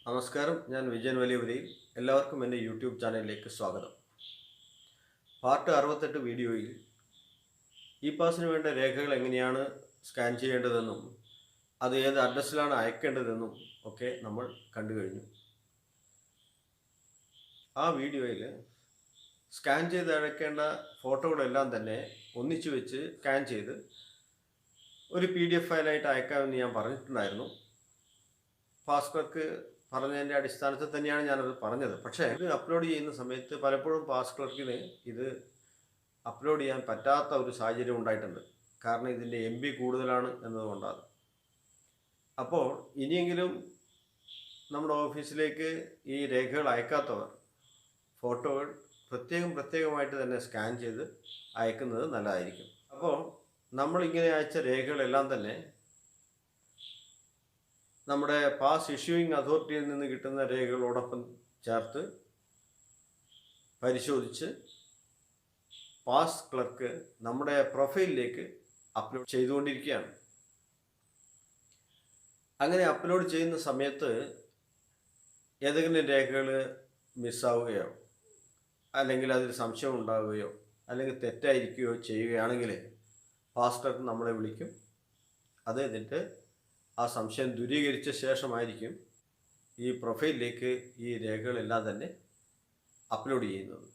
നമസ്കാരം, ഞാൻ വിജയൻ വലിയവരെയും എല്ലാവർക്കും എൻ്റെ യൂട്യൂബ് ചാനലിലേക്ക് സ്വാഗതം. പാർട്ട് 68 വീഡിയോയിൽ ഇ പാസിന് വേണ്ട രേഖകൾ എങ്ങനെയാണ് സ്കാൻ ചെയ്യേണ്ടതെന്നും അത് ഏത് അഡ്രസ്സിലാണ് അയക്കേണ്ടതെന്നും ഒക്കെ നമ്മൾ കണ്ടു കഴിഞ്ഞു. ആ വീഡിയോയിൽ സ്കാൻ ചെയ്ത് അയക്കേണ്ട ഫോട്ടോകളെല്ലാം തന്നെ ഒന്നിച്ചു വെച്ച് സ്കാൻ ചെയ്ത് ഒരു PDF ഫയലായിട്ട് അയക്കാമെന്ന് ഞാൻ പറഞ്ഞിട്ടുണ്ടായിരുന്നു. പാസ് ക്ലർക്ക് പറഞ്ഞതിൻ്റെ അടിസ്ഥാനത്തിൽ തന്നെയാണ് ഞാനത് പറഞ്ഞത്. പക്ഷേ ഇത് അപ്ലോഡ് ചെയ്യുന്ന സമയത്ത് പലപ്പോഴും പാസ് ക്ലർക്കിന് ഇത് അപ്ലോഡ് ചെയ്യാൻ പറ്റാത്ത ഒരു സാഹചര്യം ഉണ്ടായിട്ടുണ്ട്. കാരണം ഇതിൻ്റെ MB കൂടുതലാണ് എന്നതുകൊണ്ടാണ്. അപ്പോൾ ഇനിയെങ്കിലും നമ്മുടെ ഓഫീസിലേക്ക് ഈ രേഖകൾ അയക്കാത്തവർ ഫോട്ടോകൾ പ്രത്യേകമായിട്ട് തന്നെ സ്കാൻ ചെയ്ത് അയക്കുന്നത് നല്ലതായിരിക്കും. അപ്പോൾ നമ്മളിങ്ങനെ അയച്ച രേഖകളെല്ലാം തന്നെ നമ്മുടെ പാസ് ഇഷ്യൂയിങ് അതോറിറ്റിയിൽ നിന്ന് കിട്ടുന്ന രേഖകളോടൊപ്പം ചേർത്ത് പരിശോധിച്ച് പാസ് ക്ലർക്ക് നമ്മുടെ പ്രൊഫൈലിലേക്ക് അപ്ലോഡ് ചെയ്തുകൊണ്ടിരിക്കുകയാണ്. അങ്ങനെ അപ്ലോഡ് ചെയ്യുന്ന സമയത്ത് ഏതെങ്കിലും രേഖകൾ മിസ്സാവുകയോ അല്ലെങ്കിൽ അതിൽ സംശയം ഉണ്ടാവുകയോ അല്ലെങ്കിൽ തെറ്റായിരിക്കുകയോ ചെയ്യുകയാണെങ്കിൽ പാസ് ക്ലർക്ക് നമ്മളെ വിളിക്കും. അത് എന്നിട്ട് ആ സംശയം ദൂരീകരിച്ച ശേഷമായിരിക്കും ഈ പ്രൊഫൈലിലേക്ക് ഈ രേഖകളെല്ലാം തന്നെ അപ്ലോഡ് ചെയ്യുന്നത്.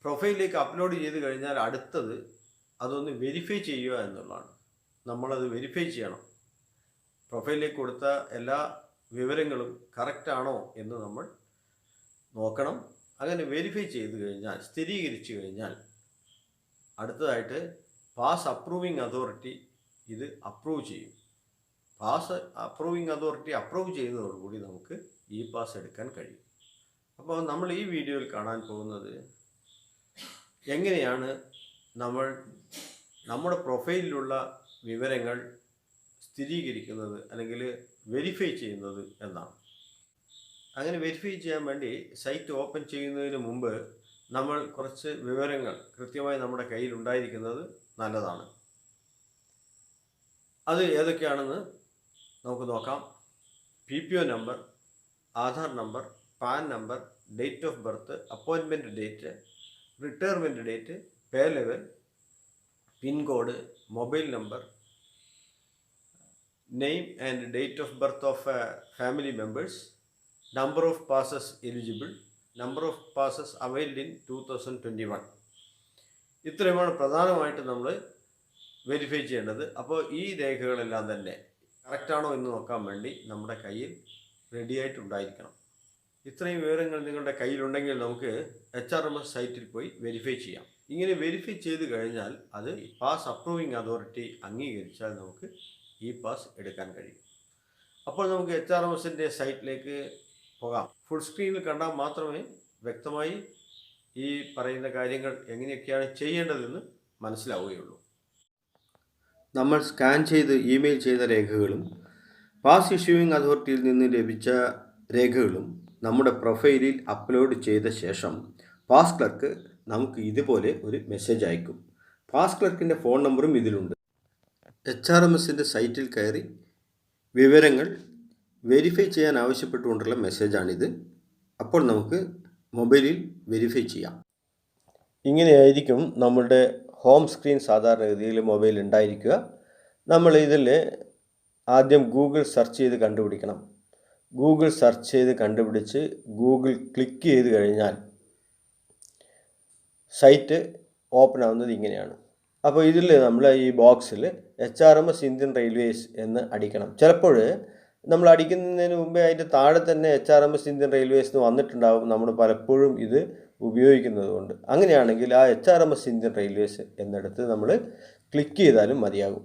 പ്രൊഫൈലിലേക്ക് അപ്ലോഡ് ചെയ്ത് കഴിഞ്ഞാൽ അടുത്തത് അതൊന്ന് വെരിഫൈ ചെയ്യുക എന്നുള്ളതാണ്. നമ്മളത് വെരിഫൈ ചെയ്യണം. പ്രൊഫൈലിലേക്ക് കൊടുത്ത എല്ലാ വിവരങ്ങളും കറക്റ്റാണോ എന്ന് നമ്മൾ നോക്കണം. അങ്ങനെ വെരിഫൈ ചെയ്ത് കഴിഞ്ഞാൽ, സ്ഥിരീകരിച്ചു കഴിഞ്ഞാൽ അടുത്തതായിട്ട് പാസ് അപ്രൂവിങ് അതോറിറ്റി ഇത് അപ്രൂവ് ചെയ്യും. പാസ് അപ്രൂവിങ് അതോറിറ്റി അപ്രൂവ് ചെയ്യുന്നതോടുകൂടി നമുക്ക് ഇ പാസ് എടുക്കാൻ കഴിയും. അപ്പോൾ നമ്മൾ ഈ വീഡിയോയിൽ കാണാൻ പോകുന്നത് എങ്ങനെയാണ് നമ്മൾ നമ്മുടെ പ്രൊഫൈലിലുള്ള വിവരങ്ങൾ സ്ഥിരീകരിക്കുന്നത് അല്ലെങ്കിൽ വെരിഫൈ ചെയ്യുന്നത് എന്നാണ്. അങ്ങനെ വെരിഫൈ ചെയ്യാൻ വേണ്ടി സൈറ്റ് ഓപ്പൺ ചെയ്യുന്നതിന് മുമ്പ് നമ്മൾ കുറച്ച് വിവരങ്ങൾ കൃത്യമായി നമ്മുടെ കയ്യിൽ ഉണ്ടായിരിക്കുന്നത് നല്ലതാണ്. അത് ഏതൊക്കെയാണെന്ന് നമുക്ക് നോക്കാം. PPO number, Aadhaar number, PAN number, date of birth, appointment date, retirement date, pay level, pincode, mobile number, name and date of birth of family members, number of passes eligible, number of passes availed in 2021. ഇത്രയുമാണ് പ്രധാനമായിട്ട് നമ്മൾ verify ചെയ്യേണ്ടത്. അപ്പോൾ ഈ രേഖകളെല്ലാം തന്നെ കറക്റ്റാണോ എന്ന് നോക്കാൻ വേണ്ടി നമ്മുടെ കയ്യിൽ റെഡി ആയിട്ടുണ്ടായിരിക്കണം. ഇത്രയും വിവരങ്ങൾ നിങ്ങളുടെ കയ്യിലുണ്ടെങ്കിൽ നമുക്ക് HRMS സൈറ്റിൽ പോയി വെരിഫൈ ചെയ്യാം. ഇങ്ങനെ വെരിഫൈ ചെയ്ത് കഴിഞ്ഞാൽ അത് പാസ് അപ്രൂവിങ് അതോറിറ്റി അംഗീകരിച്ചാൽ നമുക്ക് ഈ പാസ് എടുക്കാൻ കഴിയും. അപ്പോൾ നമുക്ക് HRMSൻ്റെ സൈറ്റിലേക്ക് പോകാം. ഫുൾ സ്ക്രീനിൽ കണ്ടാൽ മാത്രമേ വ്യക്തമായി ഈ പറയുന്ന കാര്യങ്ങൾ എങ്ങനെയൊക്കെയാണ് ചെയ്യേണ്ടതെന്ന് മനസ്സിലാവുകയുള്ളൂ. നമ്മൾ സ്കാൻ ചെയ്ത് ഇമെയിൽ ചെയ്ത രേഖകളും പാസ് ഇഷ്യൂയിങ് അതോറിറ്റിയിൽ നിന്ന് ലഭിച്ച രേഖകളും നമ്മുടെ പ്രൊഫൈലിൽ അപ്ലോഡ് ചെയ്ത ശേഷം പാസ് ക്ലർക്ക് നമുക്ക് ഇതുപോലെ ഒരു മെസ്സേജ് അയക്കും. പാസ് ക്ലർക്കിൻ്റെ ഫോൺ നമ്പറും ഇതിലുണ്ട്. HRMSൻ്റെ സൈറ്റിൽ കയറി വിവരങ്ങൾ വെരിഫൈ ചെയ്യാൻ ആവശ്യപ്പെട്ടുകൊണ്ടുള്ള മെസ്സേജാണിത്. അപ്പോൾ നമുക്ക് മൊബൈലിൽ വെരിഫൈ ചെയ്യാം. ഇങ്ങനെയായിരിക്കും നമ്മളുടെ ഹോം സ്ക്രീൻ സാധാരണഗതിയിൽ മൊബൈൽ ഉണ്ടായിരിക്കുക. നമ്മൾ ഇതിൽ ആദ്യം ഗൂഗിൾ സെർച്ച് ചെയ്ത് കണ്ടുപിടിക്കണം. ഗൂഗിൾ സെർച്ച് ചെയ്ത് കണ്ടുപിടിച്ച് ഗൂഗിൾ ക്ലിക്ക് ചെയ്ത് കഴിഞ്ഞാൽ സൈറ്റ് ഓപ്പൺ ആവുന്നത് ഇങ്ങനെയാണ്. അപ്പോൾ ഇതിൽ നമ്മൾ ഈ ബോക്സിൽ HRMS ഇന്ത്യൻ റെയിൽവേസ് എന്ന് അടിക്കണം. ചിലപ്പോൾ നമ്മൾ അടിക്കുന്നതിന് മുമ്പേ അതിൻ്റെ താഴെ തന്നെ HRMS ഇന്ത്യൻ റെയിൽവേസ് എന്ന് വന്നിട്ടുണ്ടാകും. നമ്മൾ പലപ്പോഴും ഇത് ഉപയോഗിക്കുന്നത് കൊണ്ട്. അങ്ങനെയാണെങ്കിൽ ആ HRMS ഇന്ത്യൻ റെയിൽവേസ് എന്നിടത്ത് നമ്മൾ ക്ലിക്ക് ചെയ്താലും മതിയാകും.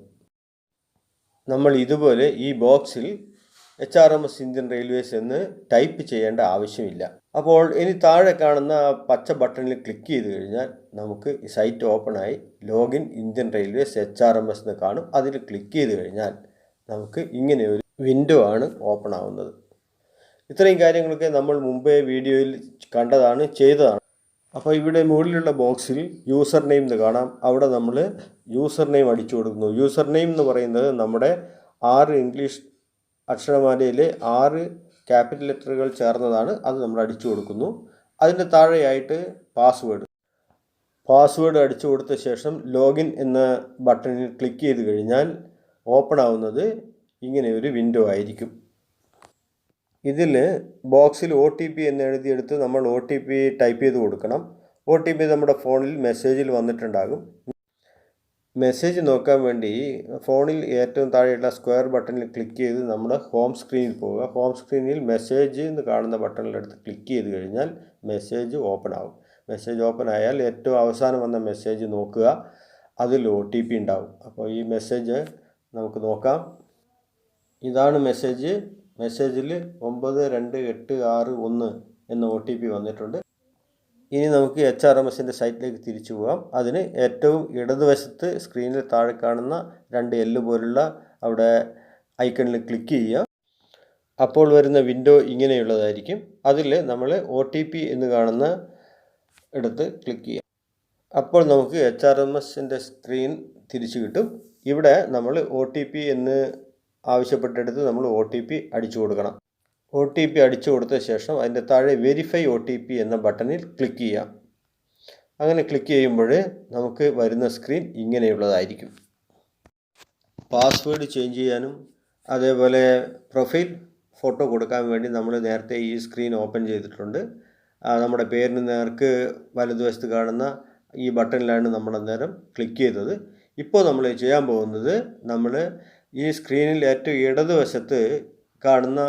നമ്മൾ ഇതുപോലെ ഈ ബോക്സിൽ HRMS ഇന്ത്യൻ റെയിൽവേസ് എന്ന് ടൈപ്പ് ചെയ്യേണ്ട ആവശ്യമില്ല. അപ്പോൾ ഇനി താഴെ കാണുന്ന പച്ച ബട്ടണിൽ ക്ലിക്ക് ചെയ്ത് കഴിഞ്ഞാൽ നമുക്ക് ഈ സൈറ്റ് ഓപ്പണായി ലോഗിൻ ഇന്ത്യൻ റെയിൽവേസ് HRMS എന്ന് കാണും. അതിൽ ക്ലിക്ക് ചെയ്ത് കഴിഞ്ഞാൽ നമുക്ക് ഇങ്ങനെ ഒരു വിൻഡോ ആണ് ഓപ്പൺ ആവുന്നത്. ഇത്രയും കാര്യങ്ങളൊക്കെ നമ്മൾ മുമ്പേ വീഡിയോയിൽ കണ്ടതാണ്, ചെയ്തതാണ്. അപ്പോൾ ഇവിടെ മുകളിലുള്ള ബോക്സിൽ യൂസർ നെയിം എന്ന് കാണാം. അവിടെ നമ്മൾ യൂസർ നെയിം അടിച്ചു കൊടുക്കുന്നു. യൂസർ നെയിം എന്ന് പറയുന്നത് നമ്മുടെ 6 ഇംഗ്ലീഷ് അക്ഷരമാലയിലെ 6 ക്യാപിറ്റൽ ലെറ്ററുകൾ ചേർന്നതാണ്. അത് നമ്മൾ അടിച്ചു കൊടുക്കുന്നു. അതിൻ്റെ താഴെയായിട്ട് പാസ്വേഡ് അടിച്ചു കൊടുത്ത ശേഷം ലോഗിൻ എന്ന ബട്ടണിൽ ക്ലിക്ക് ചെയ്ത് കഴിഞ്ഞാൽ ഓപ്പൺ ആവുന്നത് ഇങ്ങനെ ഒരു വിൻഡോ ആയിരിക്കും. ഇതിൽ ബോക്സിൽ OTP എന്ന് എഴുതിയെടുത്ത് നമ്മൾ OTP ടൈപ്പ് ചെയ്ത് കൊടുക്കണം. OTP നമ്മുടെ ഫോണിൽ മെസ്സേജിൽ വന്നിട്ടുണ്ടാകും. മെസ്സേജ് നോക്കാൻ വേണ്ടി ഫോണിൽ ഏറ്റവും താഴെയുള്ള സ്ക്വയർ ബട്ടണിൽ ക്ലിക്ക് ചെയ്ത് നമ്മുടെ ഹോം സ്ക്രീനിൽ പോവുക. ഹോം സ്ക്രീനിൽ മെസ്സേജ് എന്ന് കാണുന്ന ബട്ടണിലെടുത്ത് ക്ലിക്ക് ചെയ്ത് കഴിഞ്ഞാൽ മെസ്സേജ് ഓപ്പൺ ആകും. മെസ്സേജ് ഓപ്പൺ ആയാൽ ഏറ്റവും അവസാനം വന്ന മെസ്സേജ് നോക്കുക. അതിൽ OTP ഉണ്ടാവും. അപ്പോൾ ഈ മെസ്സേജ് നമുക്ക് നോക്കാം. ഇതാണ് മെസ്സേജ്. മെസ്സേജിൽ 92861 എന്ന OTP വന്നിട്ടുണ്ട്. ഇനി നമുക്ക് HRMSൻ്റെ സൈറ്റിലേക്ക് തിരിച്ചു പോകാം. അതിന് ഏറ്റവും ഇടതുവശത്ത് സ്ക്രീനിൽ താഴെ കാണുന്ന 2 L പോലുള്ള അവിടെ ഐക്കണിൽ ക്ലിക്ക് ചെയ്യുക. അപ്പോൾ വരുന്ന വിൻഡോ ഇങ്ങനെയുള്ളതായിരിക്കും. അതിൽ നമ്മൾ OTP എന്ന് കാണുന്ന എടുത്ത് ക്ലിക്ക് ചെയ്യുക. അപ്പോൾ നമുക്ക് HRMSൻ്റെ സ്ക്രീൻ തിരിച്ചു കിട്ടും. ഇവിടെ നമ്മൾ OTP എന്ന് ആവശ്യപ്പെട്ടെടുത്ത് നമ്മൾ OTP അടിച്ചു കൊടുക്കണം. OTP അടിച്ചു കൊടുത്ത ശേഷം അതിൻ്റെ താഴെ വെരിഫൈ OTP എന്ന ബട്ടണിൽ ക്ലിക്ക് ചെയ്യാം. അങ്ങനെ ക്ലിക്ക് ചെയ്യുമ്പോൾ നമുക്ക് വരുന്ന സ്ക്രീൻ ഇങ്ങനെയുള്ളതായിരിക്കും. പാസ്വേഡ് ചേഞ്ച് ചെയ്യാനും അതേപോലെ പ്രൊഫൈൽ ഫോട്ടോ കൊടുക്കാൻ വേണ്ടി നമ്മൾ നേരത്തെ ഈ സ്ക്രീൻ ഓപ്പൺ ചെയ്തിട്ടുണ്ട്. നമ്മുടെ പേരിന് നേർക്ക് വലതുവശത്ത് കാണുന്ന ഈ ബട്ടണിലാണ് നമ്മൾ അന്നേരം ക്ലിക്ക് ചെയ്തത്. ഇപ്പോൾ നമ്മൾ ചെയ്യാൻ പോകുന്നത് നമ്മൾ ഈ സ്ക്രീനിൽ ഏറ്റവും ഇടതുവശത്ത് കാണുന്ന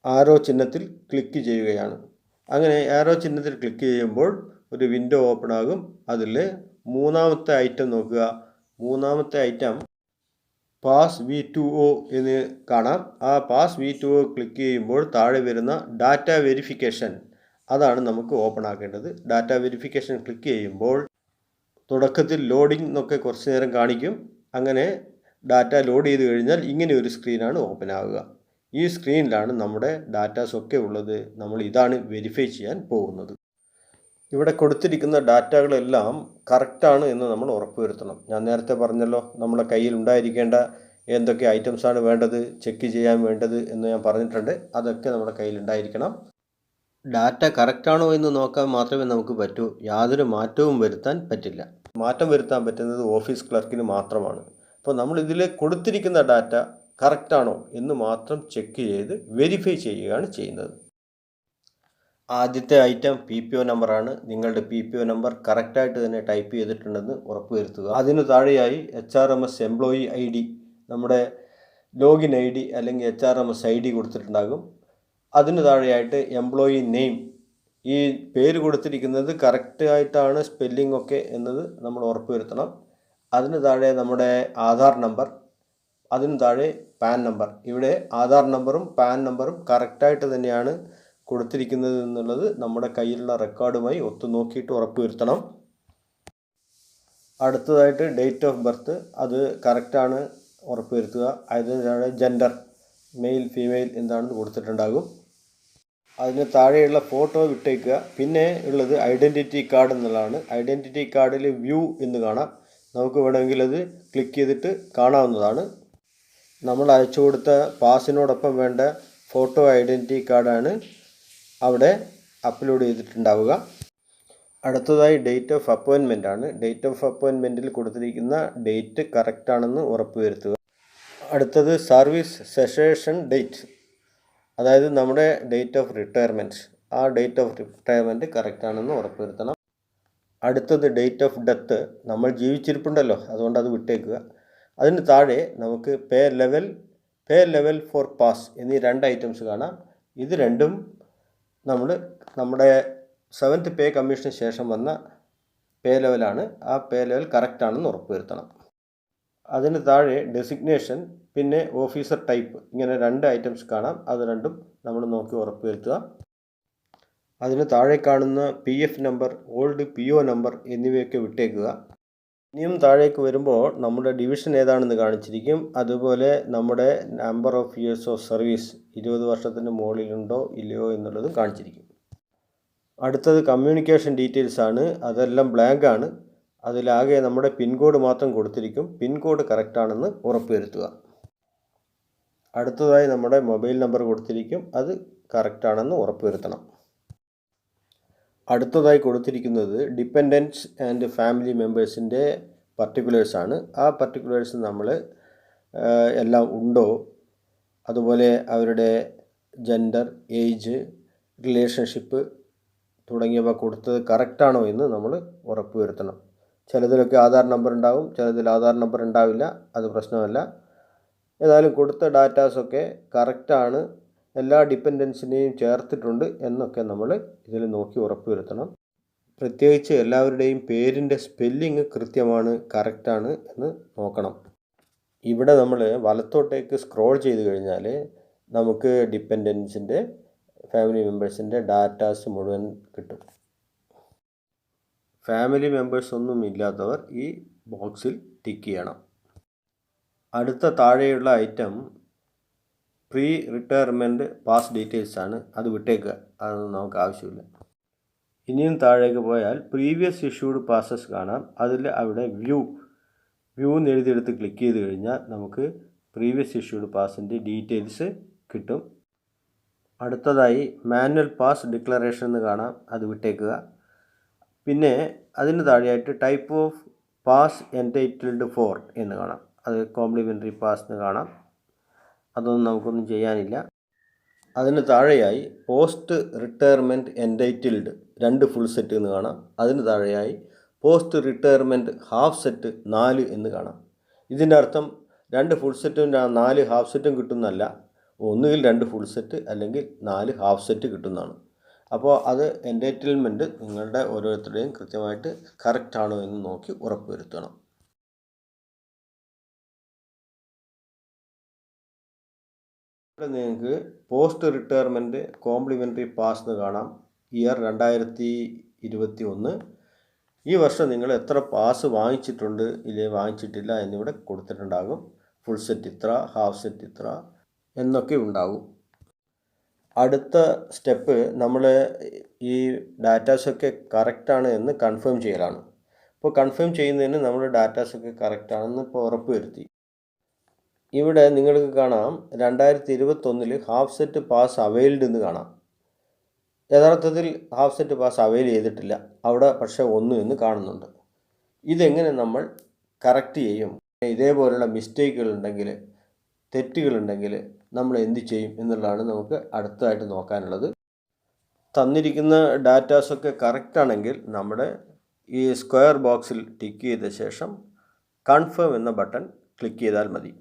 ആരോ ചിഹ്നത്തിൽ ക്ലിക്ക് ചെയ്യുകയാണ്. അങ്ങനെ ആരോ ചിഹ്നത്തിൽ ക്ലിക്ക് ചെയ്യുമ്പോൾ ഒരു വിൻഡോ ഓപ്പൺ ആകും. അതിൽ മൂന്നാമത്തെ ഐറ്റം നോക്കുക. മൂന്നാമത്തെ ഐറ്റം പാസ് V2O എന്ന് കാണാം. ആ പാസ് V2O ക്ലിക്ക് ചെയ്യുമ്പോൾ താഴെ വരുന്ന ഡാറ്റ വെരിഫിക്കേഷൻ, അതാണ് നമുക്ക് ഓപ്പൺ ആക്കേണ്ടത്. ഡാറ്റ വെരിഫിക്കേഷൻ ക്ലിക്ക് ചെയ്യുമ്പോൾ തുടക്കത്തിൽ ലോഡിംഗ് എന്നൊക്കെ കുറച്ച് നേരം കാണിക്കും. അങ്ങനെ ഡാറ്റ ലോഡ് ചെയ്ത് കഴിഞ്ഞാൽ ഇങ്ങനെ ഒരു സ്ക്രീനാണ് ഓപ്പൺ ആവുക. ഈ സ്ക്രീനിലാണ് നമ്മുടെ ഡാറ്റാസ് ഒക്കെ ഉള്ളത്. നമ്മൾ ഇതാണ് വെരിഫൈ ചെയ്യാൻ പോകുന്നത്. ഇവിടെ കൊടുത്തിരിക്കുന്ന ഡാറ്റകളെല്ലാം കറക്റ്റാണ് എന്ന് നമ്മൾ ഉറപ്പുവരുത്തണം. ഞാൻ നേരത്തെ പറഞ്ഞല്ലോ, നമ്മുടെ കയ്യിൽ ഉണ്ടായിരിക്കേണ്ട എന്തൊക്കെ ഐറ്റംസാണ് വേണ്ടത്, ചെക്ക് ചെയ്യാൻ വേണ്ടത് എന്ന് ഞാൻ പറഞ്ഞിട്ടുണ്ട്. അതൊക്കെ നമ്മുടെ കയ്യിൽ ഉണ്ടായിരിക്കണം. ഡാറ്റ കറക്റ്റാണോ എന്ന് നോക്കാൻ മാത്രമേ നമുക്ക് പറ്റൂ. യാതൊരു മാറ്റവും വരുത്താൻ പറ്റില്ല. മാറ്റം വരുത്താൻ പറ്റുന്നത് ഓഫീസ് ക്ലർക്കിന് മാത്രമാണ്. അപ്പോൾ നമ്മൾ ഇതിൽ കൊടുത്തിരിക്കുന്ന ഡാറ്റ കറക്റ്റാണോ എന്ന് മാത്രം ചെക്ക് ചെയ്ത് വെരിഫൈ ചെയ്യുകയാണ് ചെയ്യുന്നത്. ആദ്യത്തെ ഐറ്റം PPO നമ്പറാണ്. നിങ്ങളുടെ PPO നമ്പർ കറക്റ്റായിട്ട് തന്നെ ടൈപ്പ് ചെയ്തിട്ടുണ്ടെന്ന് ഉറപ്പുവരുത്തുക. അതിന് താഴെയായി HRMS എംപ്ലോയി ID, നമ്മുടെ ലോഗിൻ ID അല്ലെങ്കിൽ HRMS ID കൊടുത്തിട്ടുണ്ടാകും. അതിന് താഴെയായിട്ട് എംപ്ലോയി നെയിം, ഈ പേര് കൊടുത്തിരിക്കുന്നത് കറക്റ്റായിട്ടാണ് സ്പെല്ലിംഗ് ഒക്കെ എന്നത് നമ്മൾ ഉറപ്പുവരുത്തണം. അതിന് താഴെ നമ്മുടെ ആധാർ നമ്പർ, അതിന് താഴെ പാൻ നമ്പർ. ഇവിടെ ആധാർ നമ്പറും പാൻ നമ്പറും കറക്റ്റായിട്ട് തന്നെയാണ് കൊടുത്തിരിക്കുന്നത് എന്നുള്ളത് നമ്മുടെ കയ്യിലുള്ള റെക്കോർഡുമായി ഒത്തുനോക്കിയിട്ട് ഉറപ്പുവരുത്തണം. അടുത്തതായിട്ട് ഡേറ്റ് ഓഫ് ബർത്ത്, അത് കറക്റ്റാണ് ഉറപ്പുവരുത്തുക. അതിന് താഴെ ജെൻഡർ, മെയിൽ ഫീമെയിൽ എന്താണെന്ന് കൊടുത്തിട്ടുണ്ടാകും. അതിന് താഴെയുള്ള ഫോട്ടോ വിട്ടേക്കുക. പിന്നെ ഉള്ളത് ഐഡൻറ്റിറ്റി കാർഡ് എന്നുള്ളതാണ്. ഐഡൻറ്റിറ്റി കാർഡിൽ വ്യൂ എന്ന് കാണാം. നമുക്ക് വേണമെങ്കിൽ അത് ക്ലിക്ക് ചെയ്തിട്ട് കാണാവുന്നതാണ്. നമ്മൾ അയച്ചു കൊടുത്ത പാസിനോടൊപ്പം വേണ്ട ഫോട്ടോ ഐഡൻറ്റിറ്റി കാർഡാണ് അവിടെ അപ്ലോഡ് ചെയ്തിട്ടുണ്ടാവുക. അടുത്തതായി ഡേറ്റ് ഓഫ് അപ്പോയിൻമെൻ്റ് ആണ്. ഡേറ്റ് ഓഫ് അപ്പോയിൻമെൻറ്റിൽ കൊടുത്തിരിക്കുന്ന ഡേറ്റ് കറക്റ്റാണെന്ന് ഉറപ്പുവരുത്തുക. അടുത്തത് സർവീസ് സെസേഷൻ ഡേറ്റ്, അതായത് നമ്മുടെ ഡേറ്റ് ഓഫ് റിട്ടയർമെൻറ്റ്. ആ ഡേറ്റ് ഓഫ് റിട്ടയർമെൻറ്റ് കറക്റ്റാണെന്ന് ഉറപ്പുവരുത്തണം. അടുത്തത് ഡേറ്റ് ഓഫ് ഡെത്ത്, നമ്മൾ ജീവിച്ചിരിപ്പുണ്ടല്ലോ, അതുകൊണ്ട് അത് വിട്ടേക്കുക. അതിന് താഴെ നമുക്ക് പേ ലെവൽ ഫോർ പാസ് എന്നീ 2 ഐറ്റംസ് കാണാം. ഇത് രണ്ടും നമ്മുടെ 7th പേ കമ്മീഷന് ശേഷം വന്ന പേ ലെവലാണ്. ആ പേ ലെവൽ കറക്റ്റാണെന്ന് ഉറപ്പുവരുത്തണം. അതിന് താഴെ ഡെസിഗ്നേഷൻ, പിന്നെ ഓഫീസർ ടൈപ്പ്, ഇങ്ങനെ 2 ഐറ്റംസ് കാണാം. അത് രണ്ടും നമ്മൾ നോക്കി ഉറപ്പുവരുത്തുക. അതിന് താഴെ കാണുന്ന PF number, old PO number എന്നിവയൊക്കെ വിട്ടേക്കുക. ഇനിയും താഴേക്ക് വരുമ്പോൾ നമ്മുടെ ഡിവിഷൻ ഏതാണെന്ന് കാണിച്ചിരിക്കും. അതുപോലെ നമ്മുടെ number of years of service 20 വർഷത്തിന് മുകളിലുണ്ടോ ഇല്ലയോ എന്നുള്ളതും കാണിച്ചിരിക്കും. അടുത്തത് കമ്മ്യൂണിക്കേഷൻ ഡീറ്റെയിൽസ് ആണ്. അതെല്ലാം ബ്ലാങ്ക് ആണ്. അതിലാകെ നമ്മുടെ പിൻകോഡ് മാത്രം കൊടുത്തിരിക്കും. പിൻകോഡ് കറക്റ്റാണെന്ന് ഉറപ്പുവരുത്തുക. അടുത്തതായി നമ്മുടെ മൊബൈൽ നമ്പർ കൊടുത്തിരിക്കും, അത് കറക്റ്റാണെന്ന് ഉറപ്പുവരുത്തണം. അടുത്തതായി കൊടുത്തിരിക്കുന്നത് ഡിപ്പെൻഡൻസ് ആൻഡ് ഫാമിലി മെമ്പേഴ്സിൻ്റെ പർട്ടിക്കുലേഴ്സാണ്. ആ പർട്ടിക്കുലേഴ്സ് നമ്മൾ എല്ലാം ഉണ്ടോ, അതുപോലെ അവരുടെ ജെൻഡർ, ഏജ്, റിലേഷൻഷിപ്പ് തുടങ്ങിയവ കൊടുത്തത് കറക്റ്റാണോ എന്ന് നമ്മൾ ഉറപ്പുവരുത്തണം. ചിലതിലൊക്കെ ആധാർ നമ്പർ ഉണ്ടാവും, ചിലതിൽ ആധാർ നമ്പർ ഉണ്ടാവില്ല, അത് പ്രശ്നമല്ല. ഏതായാലും കൊടുത്ത ഡാറ്റാസൊക്കെ കറക്റ്റാണ്, എല്ലാ ഡിപ്പെൻഡൻസിനെയും ചേർത്തിട്ടുണ്ട് എന്നൊക്കെ നമ്മൾ ഇതിൽ നോക്കി ഉറപ്പുവരുത്തണം. പ്രത്യേകിച്ച് എല്ലാവരുടെയും പേരിൻ്റെ സ്പെല്ലിങ് കൃത്യമാണ്, കറക്റ്റാണ് എന്ന് നോക്കണം. ഇവിടെ നമ്മൾ വലത്തോട്ടേക്ക് സ്ക്രോൾ ചെയ്ത് കഴിഞ്ഞാൽ നമുക്ക് ഡിപ്പെൻഡൻസിൻ്റെ, ഫാമിലി മെമ്പേഴ്സിൻ്റെ ഡാറ്റാസ് മുഴുവൻ കിട്ടും. ഫാമിലി മെമ്പേഴ്സ് ഒന്നും ഇല്ലാത്തവർ ഈ ബോക്സിൽ ടിക്ക് ചെയ്യണം. അടുത്ത താഴെയുള്ള item pre retirement pass details ആണ്, അത് വിട്ടേക്കുക, അതൊന്നും നമുക്ക് ആവശ്യമില്ല. ഇനിയും താഴേക്ക് പോയാൽ പ്രീവിയസ് ഇഷ്യൂഡ് പാസസ് കാണാം. അതിൽ അവിടെ വ്യൂ എന്ന് എഴുതിയെടുത്ത് ക്ലിക്ക് ചെയ്ത് കഴിഞ്ഞാൽ നമുക്ക് പ്രീവിയസ് ഇഷ്യൂഡ് പാസിൻ്റെ ഡീറ്റെയിൽസ് കിട്ടും. അടുത്തതായി മാനുവൽ പാസ് ഡിക്ലറേഷൻ എന്ന് കാണാം, അത് വിട്ടേക്കുക. പിന്നെ അതിന് താഴെയായിട്ട് type of pass entitled for എന്ന് കാണാം, അത് കോംപ്ലിമെൻ്ററി പാസ് എന്ന് കാണാം, അതൊന്നും നമുക്കൊന്നും ചെയ്യാനില്ല. അതിന് താഴെയായി post retirement entitled 2 full set എന്ന് കാണാം. അതിന് താഴെയായി പോസ്റ്റ് റിട്ടയർമെൻറ്റ് ഹാഫ് സെറ്റ് 4 എന്ന് കാണാം. ഇതിൻ്റെ അർത്ഥം 2 ഫുൾ സെറ്റും 4 ഹാഫ് സെറ്റും കിട്ടുന്നതല്ല, ഒന്നുകിൽ 2 ഫുൾ സെറ്റ് അല്ലെങ്കിൽ 4 ഹാഫ് സെറ്റ് കിട്ടുന്നതാണ്. അപ്പോൾ അത് എൻടൈറ്റിൽമെൻറ്റ് നിങ്ങളുടെ ഓരോരുത്തരുടെയും കൃത്യമായിട്ട് കറക്റ്റാണോ എന്ന് നോക്കി ഉറപ്പുവരുത്തണം. ഇവിടെ നിങ്ങൾക്ക് പോസ്റ്റ് റിട്ടയർമെൻറ്റ് കോംപ്ലിമെൻ്ററി പാസ് എന്ന് കാണാം. ഇയർ 2021. ഈ വർഷം നിങ്ങൾ എത്ര പാസ് വാങ്ങിച്ചിട്ടുണ്ട്, ഇല്ലേ വാങ്ങിച്ചിട്ടില്ല എന്നിവിടെ കൊടുത്തിട്ടുണ്ടാകും. ഫുൾ സെറ്റ് ഇത്ര, ഹാഫ് സെറ്റ് ഇത്ര എന്നൊക്കെ ഉണ്ടാകും. അടുത്ത സ്റ്റെപ്പ് നമ്മൾ ഈ ഡാറ്റാസൊക്കെ കറക്റ്റാണ് എന്ന് കൺഫേം ചെയ്യലാണ്. അപ്പോൾ കൺഫേം ചെയ്യുന്നതിന് നമ്മൾ ഡാറ്റാസൊക്കെ കറക്റ്റാണെന്ന് ഇപ്പോൾ ഉറപ്പുവരുത്തി. ഇവിടെ നിങ്ങൾക്ക് കാണാം 2021 ഹാഫ് സെറ്റ് പാസ് അവൈൽഡ് എന്ന് കാണാം. യഥാർത്ഥത്തിൽ ഹാഫ് സെറ്റ് പാസ് അവൈൽ ചെയ്തിട്ടില്ല, അവിടെ പക്ഷേ 1 എന്ന് കാണുന്നുണ്ട്. ഇതെങ്ങനെ നമ്മൾ കറക്റ്റ് ചെയ്യും? ഇതേപോലുള്ള മിസ്റ്റേക്കുകളുണ്ടെങ്കിൽ, തെറ്റുകളുണ്ടെങ്കിൽ നമ്മൾ എന്ത് ചെയ്യും എന്നുള്ളതാണ് നമുക്ക് അടുത്തതായിട്ട് നോക്കാനുള്ളത്. തന്നിരിക്കുന്ന ഡാറ്റാസൊക്കെ കറക്റ്റാണെങ്കിൽ നമ്മുടെ ഈ സ്ക്വയർ ബോക്സിൽ ടിക്ക് ചെയ്ത ശേഷം കൺഫേം എന്ന ബട്ടൺ ക്ലിക്ക് ചെയ്താൽ മതി.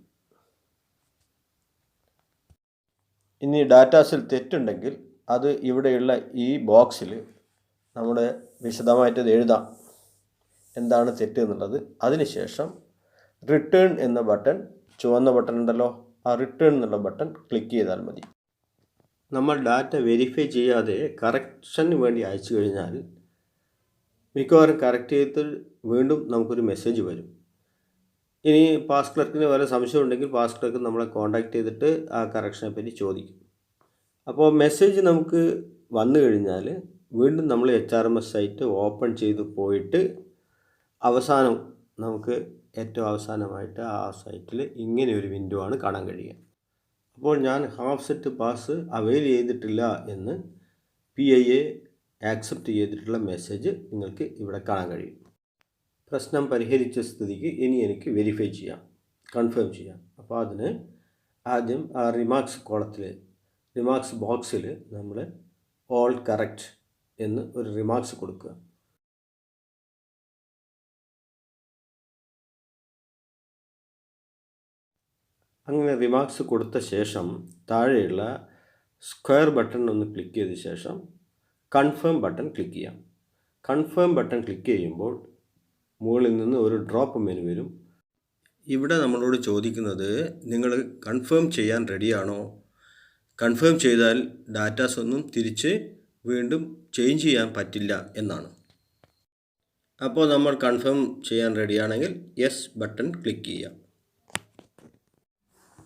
ഇനി ഡാറ്റാസിൽ തെറ്റുണ്ടെങ്കിൽ അത് ഇവിടെയുള്ള ഈ ബോക്സിൽ നമ്മുടെ വിശദമായിട്ട് എഴുതാം, എന്താണ് തെറ്റ് എന്നുള്ളത്. അതിനുശേഷം റിട്ടേൺ എന്ന ബട്ടൺ, ചുവന്ന ബട്ടൺ ഉണ്ടല്ലോ, ആ റിട്ടേൺ എന്നുള്ള ബട്ടൺ ക്ലിക്ക് ചെയ്താൽ മതി. നമ്മൾ ഡാറ്റ വെരിഫൈ ചെയ്യാതെ കറക്ഷന് വേണ്ടി അയച്ചു കഴിഞ്ഞാൽ മിക്കവാറും കറക്റ്റ് ചെയ്ത് വീണ്ടും നമുക്കൊരു മെസ്സേജ് വരും. ഇനി പാസ് ക്ലർക്കിന് വല്ല സംശയം ഉണ്ടെങ്കിൽ പാസ് ക്ലർക്ക് നമ്മളെ കോൺടാക്റ്റ് ചെയ്തിട്ട് ആ കറക്ഷനെ പറ്റി ചോദിക്കും. അപ്പോൾ മെസ്സേജ് നമുക്ക് വന്നു കഴിഞ്ഞാൽ വീണ്ടും നമ്മൾ HRMS സൈറ്റ് ഓപ്പൺ ചെയ്ത് പോയിട്ട് അവസാനം നമുക്ക് ഏറ്റവും അവസാനമായിട്ട് ആ സൈറ്റിൽ ഇങ്ങനെ ഒരു വിൻഡോ ആണ് കാണാൻ കഴിയുക. അപ്പോൾ ഞാൻ ഹാഫ് സെറ്റ് പാസ് അവൈൽ ചെയ്തിട്ടില്ല എന്ന് PIA ആക്സെപ്റ്റ് ചെയ്തിട്ടുള്ള മെസ്സേജ് നിങ്ങൾക്ക് ഇവിടെ കാണാൻ കഴിയും. പ്രശ്നം പരിഹരിച്ച സ്ഥിതിക്ക് ഇനി എനിക്ക് വെരിഫൈ ചെയ്യാം, കൺഫേം ചെയ്യാം. അപ്പോൾ അതിന് ആദ്യം ആ റിമാർക്സ് കോളത്തിൽ, റിമാർക്സ് ബോക്സിൽ നമ്മൾ ഓൾ കറക്റ്റ് എന്ന് ഒരു റിമാർക്സ് കൊടുക്കുക. അങ്ങനെ റിമാർക്സ് കൊടുത്ത ശേഷം താഴെയുള്ള സ്ക്വയർ ബട്ടൺ ഒന്ന് ക്ലിക്ക് ചെയ്ത ശേഷം കൺഫേം ബട്ടൺ ക്ലിക്ക് ചെയ്യാം. കൺഫേം ബട്ടൺ ക്ലിക്ക് ചെയ്യുമ്പോൾ മുകളിൽ നിന്ന് ഒരു ഡ്രോപ്പ് മെനു വരും. ഇവിടെ നമ്മളോട് ചോദിക്കുന്നത് നിങ്ങൾ കൺഫേം ചെയ്യാൻ റെഡിയാണോ, കൺഫേം ചെയ്താൽ ഡാറ്റാസ് ഒന്നും തിരിച്ച് വീണ്ടും ചേഞ്ച് ചെയ്യാൻ പറ്റില്ല എന്നാണ്. അപ്പോൾ നമ്മൾ കൺഫേം ചെയ്യാൻ റെഡിയാണെങ്കിൽ യെസ് ബട്ടൺ ക്ലിക്ക് ചെയ്യാം.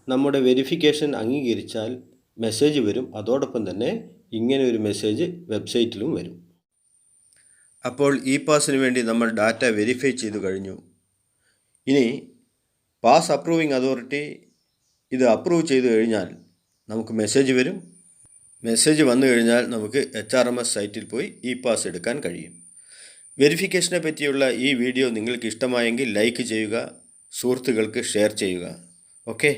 നമ്മുടെ വെരിഫിക്കേഷൻ അംഗീകരിച്ചാൽ മെസ്സേജ് വരും. അതോടൊപ്പം തന്നെ ഇങ്ങനെ ഒരു മെസ്സേജ് വെബ്സൈറ്റിലും വരും. അപ്പോൾ ഇ പാസിന് വേണ്ടി നമ്മൾ ഡാറ്റ വെരിഫൈ ചെയ്തു കഴിഞ്ഞു. ഇനി പാസ് അപ്രൂവിംഗ് അതോറിറ്റി ഇത് അപ്രൂവ് ചെയ്ത് കഴിഞ്ഞാൽ നമുക്ക് മെസ്സേജ് വരും. മെസ്സേജ് വന്നു കഴിഞ്ഞാൽ നമുക്ക് HRMS സൈറ്റിൽ പോയി ഇ പാസ് എടുക്കാൻ കഴിയും. വെരിഫിക്കേഷനെ പറ്റിയുള്ള ഈ വീഡിയോ നിങ്ങൾക്ക് ഇഷ്ടമായെങ്കിൽ ലൈക്ക് ചെയ്യുക, സുഹൃത്തുക്കൾക്ക് ഷെയർ ചെയ്യുക. ഓക്കെ.